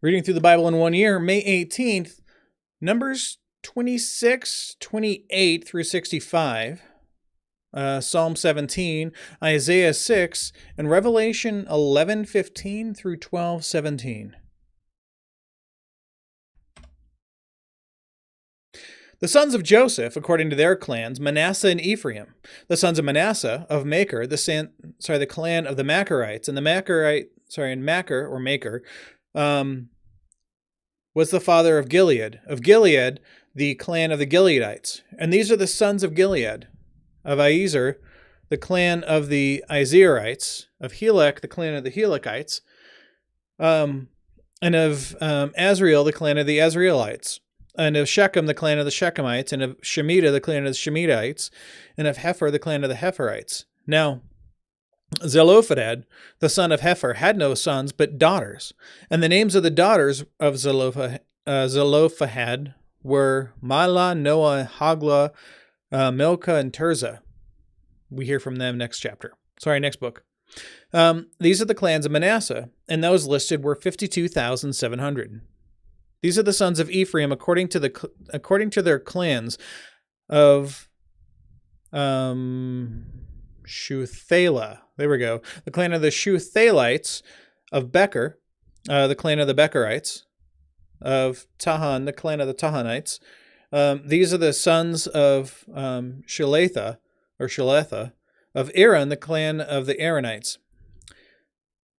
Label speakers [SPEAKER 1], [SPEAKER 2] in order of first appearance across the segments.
[SPEAKER 1] Reading through the Bible in 1 year, May 18th, Numbers 26, 28 through 65, Psalm 17, Isaiah 6, and Revelation 11:15 through 12:17. The sons of Joseph, according to their clans, Manasseh and Ephraim. The sons of Manasseh, of Machir, the clan of the Machirites, and Machir or Maker, was the father of Gilead. Of Gilead, the clan of the Gileadites. And these are the sons of Gilead. Of Iezer, the clan of the Izerites. Of Helek, the clan of the Helekites. And of Azriel, the clan of the Azrielites. And of Shechem, the clan of the Shechemites. And of Shemitah, the clan of the Shemitites. And of Hepher, the clan of the Hepherites. Now, Zelophehad, the son of Hepher, had no sons but daughters. And the names of the daughters of Zelophehad were Mahlah, Noah, Hoglah, Milcah, and Tirzah. We hear from them next book. These are the clans of Manasseh, and those listed were 52,700. These are the sons of Ephraim according to their clans of Shuthalah. There we go. The clan of the Shuthalites, of Becher, the clan of the Becherites, of Tahan, the clan of the Tahanites. These are the sons of Sheletha, of Aaron, the clan of the Aaronites.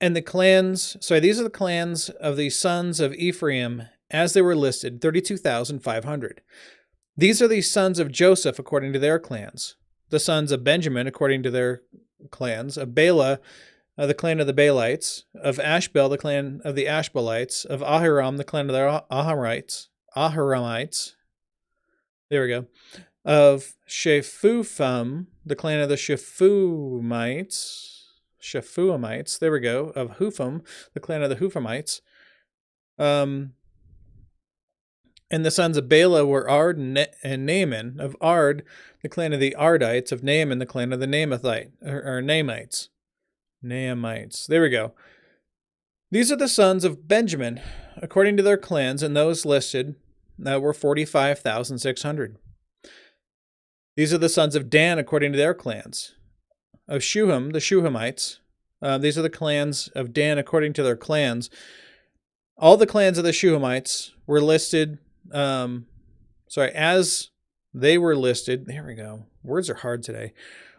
[SPEAKER 1] And these are the clans of the sons of Ephraim as they were listed, 32,500. These are the sons of Joseph according to their clans. The sons of Benjamin according to their clans, of Bela, the clan of the Balites, of Ashbel, the clan of the Ashbelites, of Ahiram, the clan of the Ahiramites. There we go. Of Shephupham, the clan of the Shephuamites. There we go. Of Hupham, the clan of the Huphamites. And the sons of Bela were Ard and Naaman. Of Ard, the clan of the Ardites. Of Naaman, the clan of the Naamites. There we go. These are the sons of Benjamin, according to their clans, and those listed were 45,600. These are the sons of Dan, according to their clans. Of Shuham, the Shuhamites. These are the clans of Dan, according to their clans. All the clans of the Shuhamites were listed, as they were listed, there we go, words are hard today,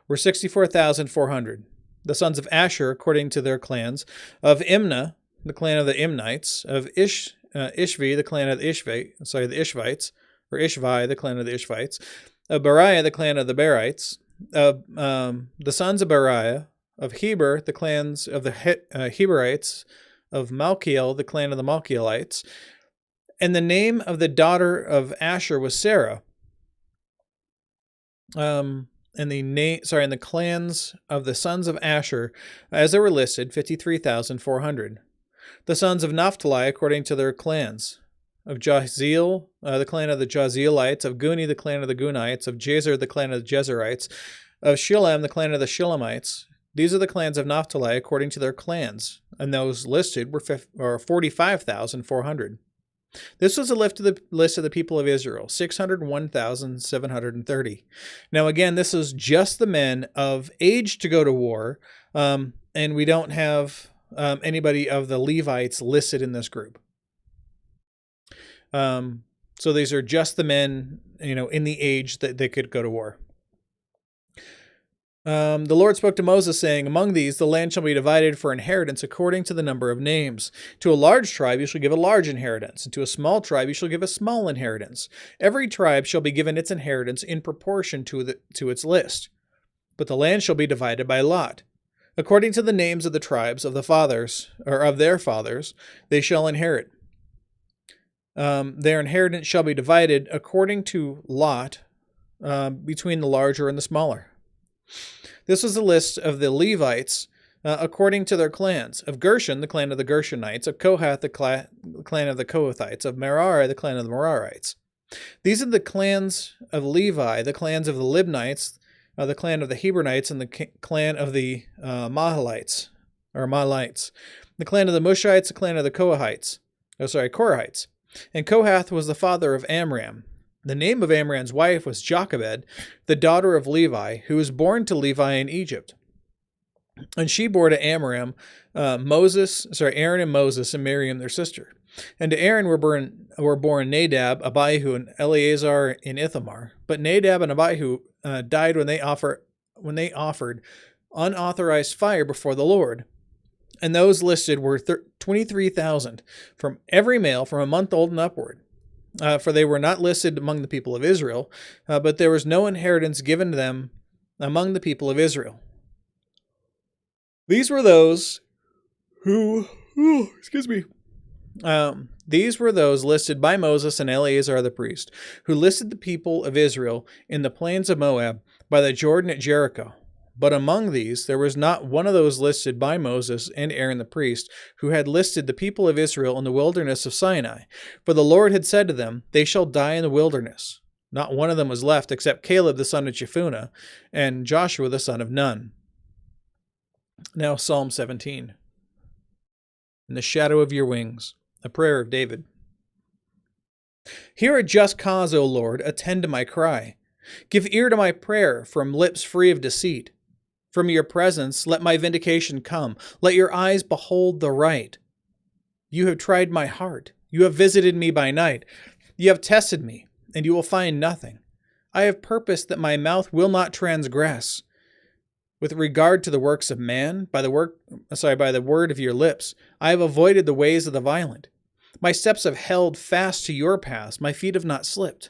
[SPEAKER 1] were 64,400. The sons of Asher, according to their clans, of Imnah, the clan of the Imnites, of Ishvi, the clan of the Ishvites, or Ishvi, the clan of the Ishvites, of Beriah, the clan of the Berites, of the sons of Beriah, of Heber, the clans of the Heberites, of Malkiel, the clan of the Malkielites. And the name of the daughter of Asher was Sarah. And the clans of the sons of Asher, as they were listed, 53,400. The sons of Naphtali, according to their clans, of Jaziel, the clan of the Jazielites, of Guni, the clan of the Gunites, of Jezer, the clan of the Jezerites, of Shilem, the clan of the Shilemites. These are the clans of Naphtali, according to their clans, and those listed were 45,400. This was a list of the people of Israel, 601,730. Now, again, this is just the men of age to go to war, and we don't have anybody of the Levites listed in this group. So these are just the men, in the age that they could go to war. The Lord spoke to Moses, saying, "Among these the land shall be divided for inheritance according to the number of names. To a large tribe you shall give a large inheritance, and to a small tribe you shall give a small inheritance. Every tribe shall be given its inheritance in proportion to its list. But the land shall be divided by lot. According to the names of the tribes of the fathers, or of their fathers, they shall inherit. Their inheritance shall be divided according to lot between the larger and the smaller." This was the list of the Levites according to their clans. Of Gershon, the clan of the Gershonites. Of Kohath, the clan of the Kohathites. Of Merari, the clan of the Merarites. These are the clans of Levi, the clans of the Libnites, the clan of the Hebronites, and the clan of the Mahalites. The clan of the Mushites, the clan of the Kohathites. Korahites. And Kohath was the father of Amram. The name of Amram's wife was Jochebed, the daughter of Levi, who was born to Levi in Egypt. And she bore to Amram Aaron and Moses and Miriam their sister. And to Aaron were born Nadab, Abihu, and Eleazar in Ithamar. But Nadab and Abihu died when they offered unauthorized fire before the Lord. And those listed were 23,000 from every male from a month old and upward. For they were not listed among the people of Israel, but there was no inheritance given to them among the people of Israel. These were those who, these were those listed by Moses and Eleazar the priest, who listed the people of Israel in the plains of Moab by the Jordan at Jericho. But among these there was not one of those listed by Moses and Aaron the priest, who had listed the people of Israel in the wilderness of Sinai. For the Lord had said to them, "They shall die in the wilderness." Not one of them was left, except Caleb the son of Jephunneh and Joshua the son of Nun. Now Psalm 17. In the shadow of your wings, a prayer of David. Hear a just cause, O Lord, attend to my cry. Give ear to my prayer from lips free of deceit. From your presence let my vindication come. Let your eyes behold the right. You have tried my heart. You have visited me by night. You have tested me, and you will find nothing. I have purposed that my mouth will not transgress. With regard to the works of man, by the word of your lips, I have avoided the ways of the violent. My steps have held fast to your paths. My feet have not slipped.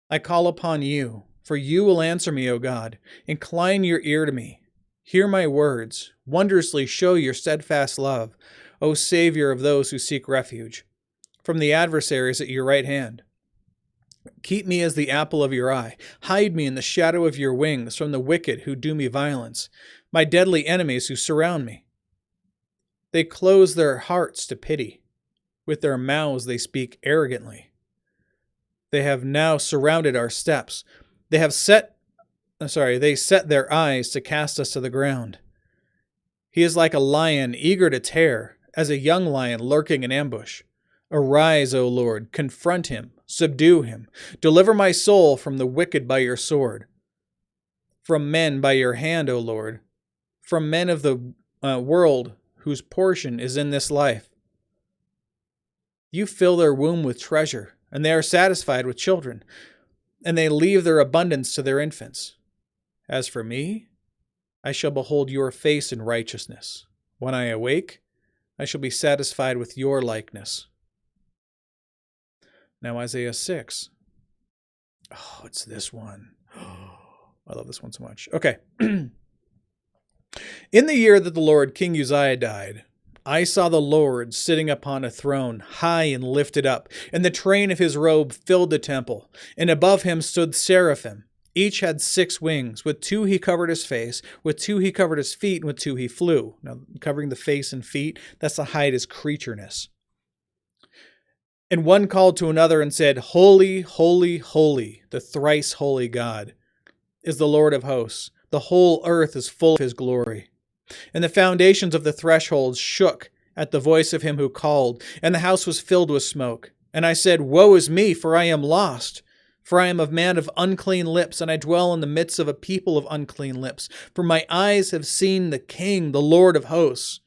[SPEAKER 1] I call upon you, for you will answer me, O God. Incline your ear to me. Hear my words. Wondrously show your steadfast love, O Savior of those who seek refuge, from the adversaries at your right hand. Keep me as the apple of your eye. Hide me in the shadow of your wings from the wicked who do me violence, my deadly enemies who surround me. They close their hearts to pity. With their mouths they speak arrogantly. They have now surrounded our steps. They set their eyes to cast us to the ground. He is like a lion eager to tear, as a young lion lurking in ambush. Arise, O Lord, confront him, subdue him. Deliver my soul from the wicked by your sword. From men by your hand, O Lord. From men of the world whose portion is in this life. You fill their womb with treasure, and they are satisfied with children, and they leave their abundance to their infants. As for me, I shall behold your face in righteousness. When I awake, I shall be satisfied with your likeness. Now Isaiah 6. Oh, it's this one. I love this one so much. Okay. In the year that the Lord King Uzziah died, I saw the Lord sitting upon a throne, high and lifted up, and the train of his robe filled the temple. And above him stood seraphim. Each had 6 wings. With 2 he covered his face, with 2 he covered his feet, and with 2 he flew. Now, covering the face and feet, that's to hide his creatureness. And one called to another and said, Holy, holy, holy, the thrice holy God, is the Lord of hosts. The whole earth is full of his glory. And the foundations of the thresholds shook at the voice of him who called, and the house was filled with smoke. And I said, Woe is me, for I am lost. For I am a man of unclean lips, and I dwell in the midst of a people of unclean lips. For my eyes have seen the King, the Lord of hosts.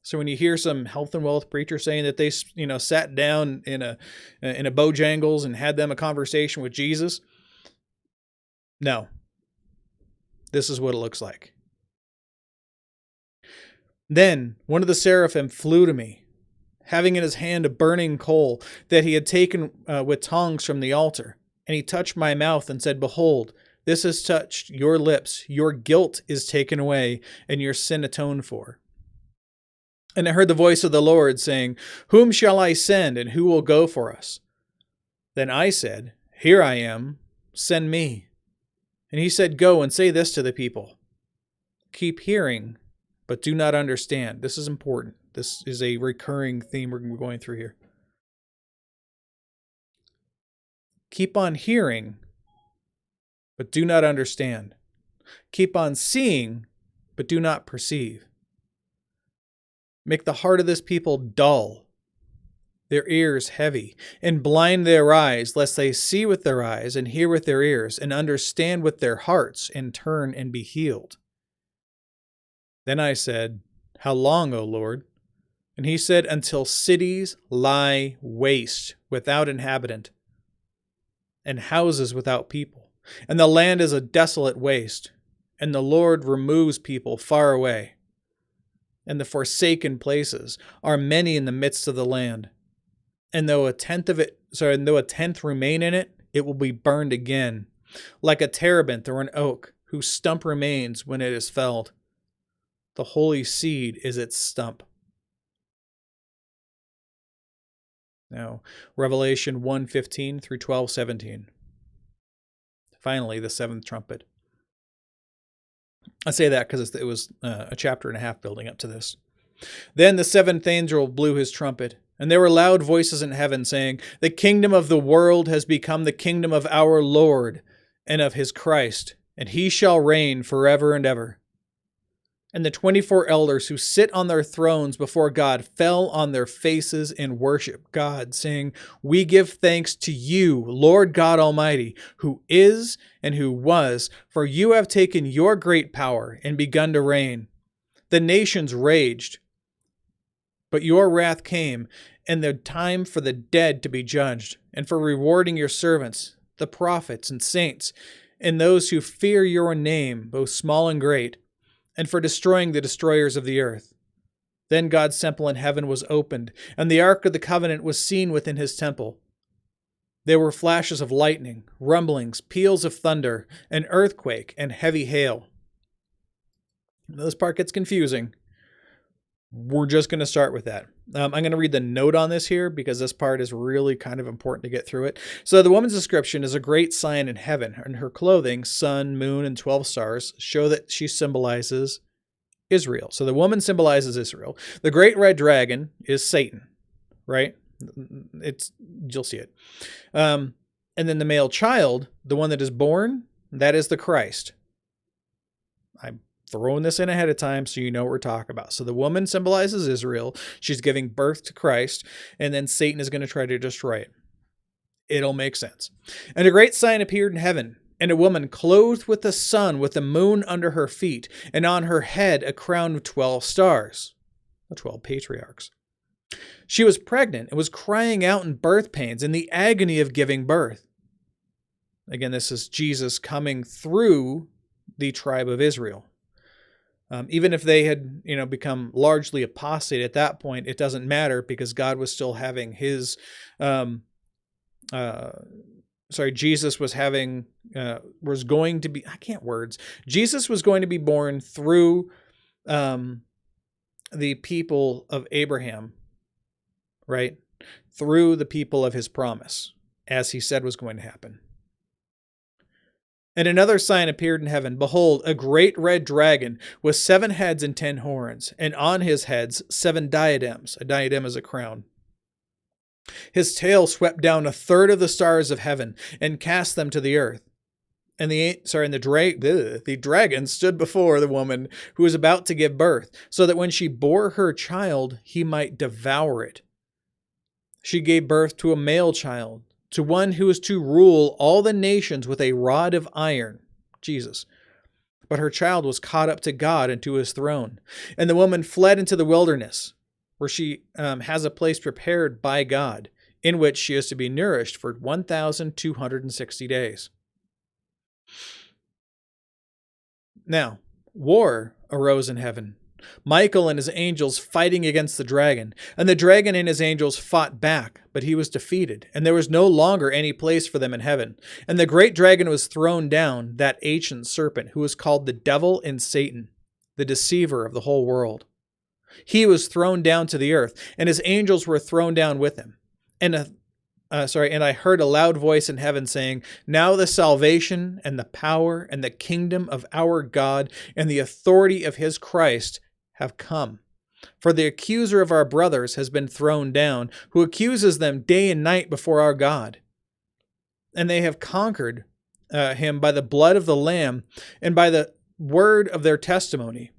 [SPEAKER 1] So when you hear some health and wealth preacher saying that they, sat down in a Bojangles and had them a conversation with Jesus, no. This is what it looks like. Then one of the seraphim flew to me, having in his hand a burning coal that he had taken with tongs from the altar. And he touched my mouth and said, Behold, this has touched your lips. Your guilt is taken away, and your sin atoned for. And I heard the voice of the Lord saying, Whom shall I send, and who will go for us? Then I said, Here I am, send me. And he said, Go and say this to the people. Keep hearing, but do not understand. This is important. This is a recurring theme we're going through here. Keep on hearing, but do not understand. Keep on seeing, but do not perceive. Make the heart of this people dull. their ears heavy, and blind their eyes, lest they see with their eyes, and hear with their ears, and understand with their hearts, and turn and be healed. Then I said, How long, O Lord? And he said, Until cities lie waste without inhabitant, and houses without people, and the land is a desolate waste, and the Lord removes people far away. And the forsaken places are many in the midst of the land. And though a tenth remain in it, it will be burned again, like a terebinth or an oak, whose stump remains when it is felled. The holy seed is its stump. Now, Revelation 1:15 through 12:17. Finally, the seventh trumpet. I say that because it was a chapter and a half building up to this. Then the seventh angel blew his trumpet, and there were loud voices in heaven saying, The kingdom of the world has become the kingdom of our Lord and of his Christ, and he shall reign forever and ever. And the 24 elders who sit on their thrones before God fell on their faces and worshiped God, saying, We give thanks to you, Lord God Almighty, who is and who was, for you have taken your great power and begun to reign. The nations raged, but your wrath came, and the time for the dead to be judged, and for rewarding your servants, the prophets and saints, and those who fear your name, both small and great, and for destroying the destroyers of the earth. Then God's temple in heaven was opened, and the ark of the covenant was seen within his temple. There were flashes of lightning, rumblings, peals of thunder, an earthquake, and heavy hail. Now, this part gets confusing. We're just going to start with that. I'm going to read the note on this here because this part is really kind of important to get through it. So the woman's description is a great sign in heaven, and her clothing, sun, moon, and 12 stars, show that she symbolizes Israel. So the woman symbolizes Israel. The great red dragon is Satan, right? You'll see it. And then the male child, the one that is born, that is the Christ. I'm throwing this in ahead of time so you know what we're talking about. So the woman symbolizes Israel. She's giving birth to Christ, and then Satan is going to try to destroy it. It'll make sense. And a great sign appeared in heaven, and a woman clothed with the sun, with the moon under her feet, and on her head a crown of 12 stars, the 12 patriarchs. She was pregnant and was crying out in birth pains in the agony of giving birth. Again, this is Jesus coming through the tribe of Israel. Even if they had, become largely apostate at that point, it doesn't matter because God was still having his, Jesus was having, was going to be, Jesus was going to be born through the people of Abraham, right? Through the people of his promise, as he said was going to happen. And another sign appeared in heaven. Behold, a great red dragon with 7 heads and 10 horns, and on his heads 7 diadems. A diadem is a crown. His tail swept down a third of the stars of heaven and cast them to the earth. And the dragon stood before the woman who was about to give birth, so that when she bore her child, he might devour it. She gave birth to a male child, to one who is to rule all the nations with a rod of iron, Jesus. But her child was caught up to God and to his throne. And the woman fled into the wilderness, where she has a place prepared by God, in which she is to be nourished for 1,260 days. Now, war arose in heaven. Michael and his angels fighting against the dragon, and the dragon and his angels fought back, but he was defeated, and there was no longer any place for them in heaven. And the great dragon was thrown down, that ancient serpent, who was called the devil and Satan, the deceiver of the whole world. He was thrown down to the earth, and his angels were thrown down with him. And I heard a loud voice in heaven saying, Now the salvation and the power and the kingdom of our God and the authority of his Christ have come. For the accuser of our brothers has been thrown down, who accuses them day and night before our God. And they have conquered him by the blood of the Lamb and by the word of their testimony.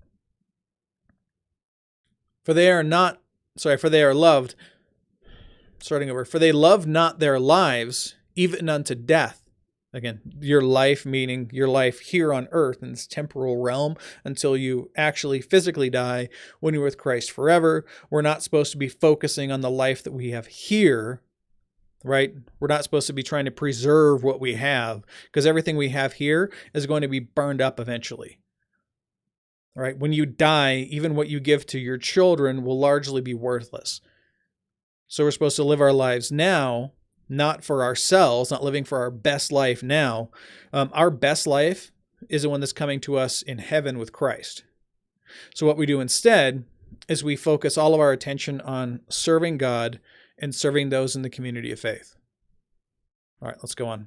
[SPEAKER 1] For they are starting over. For they love not their lives, even unto death. Again, your life meaning your life here on earth in this temporal realm until you actually physically die when you're with Christ forever. We're not supposed to be focusing on the life that we have here, right? We're not supposed to be trying to preserve what we have because everything we have here is going to be burned up eventually. Right? When you die, even what you give to your children will largely be worthless. So we're supposed to live our lives now, not for ourselves, not living for our best life now. Our best life is the one that's coming to us in heaven with Christ. So what we do instead is we focus all of our attention on serving God and serving those in the community of faith. All right, let's go on.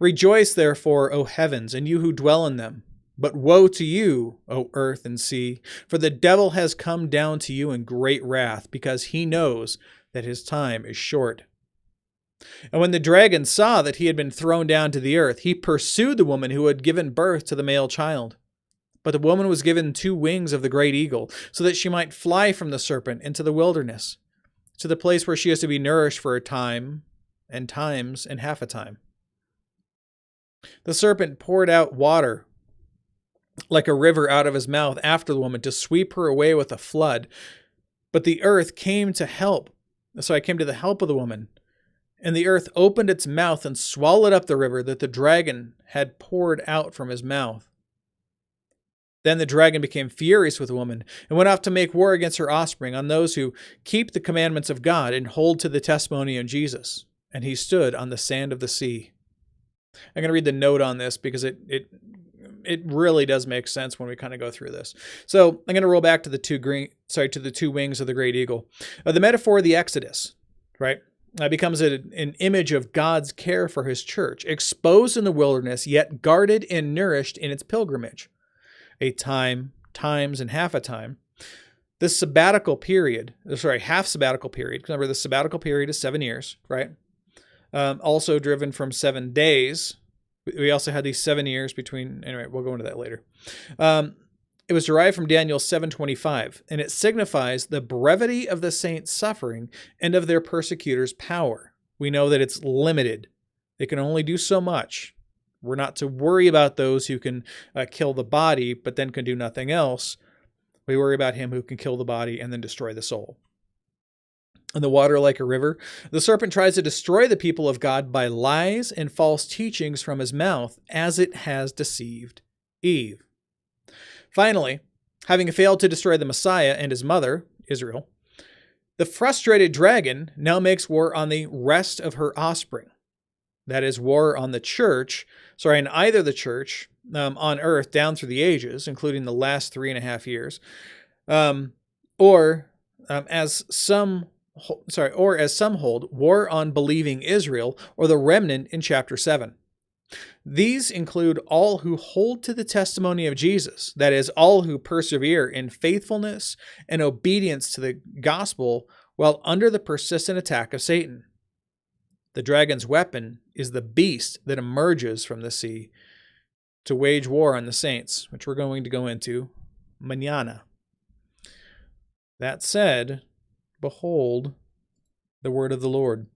[SPEAKER 1] Rejoice, therefore, O heavens, and you who dwell in them. But woe to you, O earth and sea, for the devil has come down to you in great wrath, because he knows that his time is short. And when the dragon saw that he had been thrown down to the earth, he pursued the woman who had given birth to the male child. But the woman was given 2 wings of the great eagle, so that she might fly from the serpent into the wilderness, to the place where she is to be nourished for a time, and times, and half a time. The serpent poured out water like a river out of his mouth after the woman to sweep her away with a flood. But the earth came to help. So I came to the help of the woman. And the earth opened its mouth and swallowed up the river that the dragon had poured out from his mouth. Then the dragon became furious with the woman and went off to make war against her offspring, on those who keep the commandments of God and hold to the testimony of Jesus. And he stood on the sand of the sea. I'm going to read the note on this because it really does make sense when we kind of go through this. So I'm going to roll back to the 2 wings of the great eagle. The metaphor of the Exodus, right, becomes an image of God's care for his church, exposed in the wilderness, yet guarded and nourished in its pilgrimage. A time, times, and half a time. This half sabbatical period. Remember, the sabbatical period is 7 years, right? Also driven from 7 days. We also had these 7 years between, anyway, we'll go into that later. It was derived from Daniel 7:25, and it signifies the brevity of the saints' suffering and of their persecutors' power. We know that it's limited. They can only do so much. We're not to worry about those who can kill the body, but then can do nothing else. We worry about him who can kill the body and then destroy the soul. In the water like a river, the serpent tries to destroy the people of God by lies and false teachings from his mouth, as it has deceived Eve. Finally, having failed to destroy the Messiah and his mother, Israel, the frustrated dragon now makes war on the rest of her offspring. That is, war on the church, in either the church on earth down through the ages, including the last 3.5 years, or as some hold, war on believing Israel, or the remnant in chapter 7. These include all who hold to the testimony of Jesus, that is, all who persevere in faithfulness and obedience to the gospel while under the persistent attack of Satan. The dragon's weapon is the beast that emerges from the sea to wage war on the saints, which we're going to go into mañana. That said, behold the word of the Lord.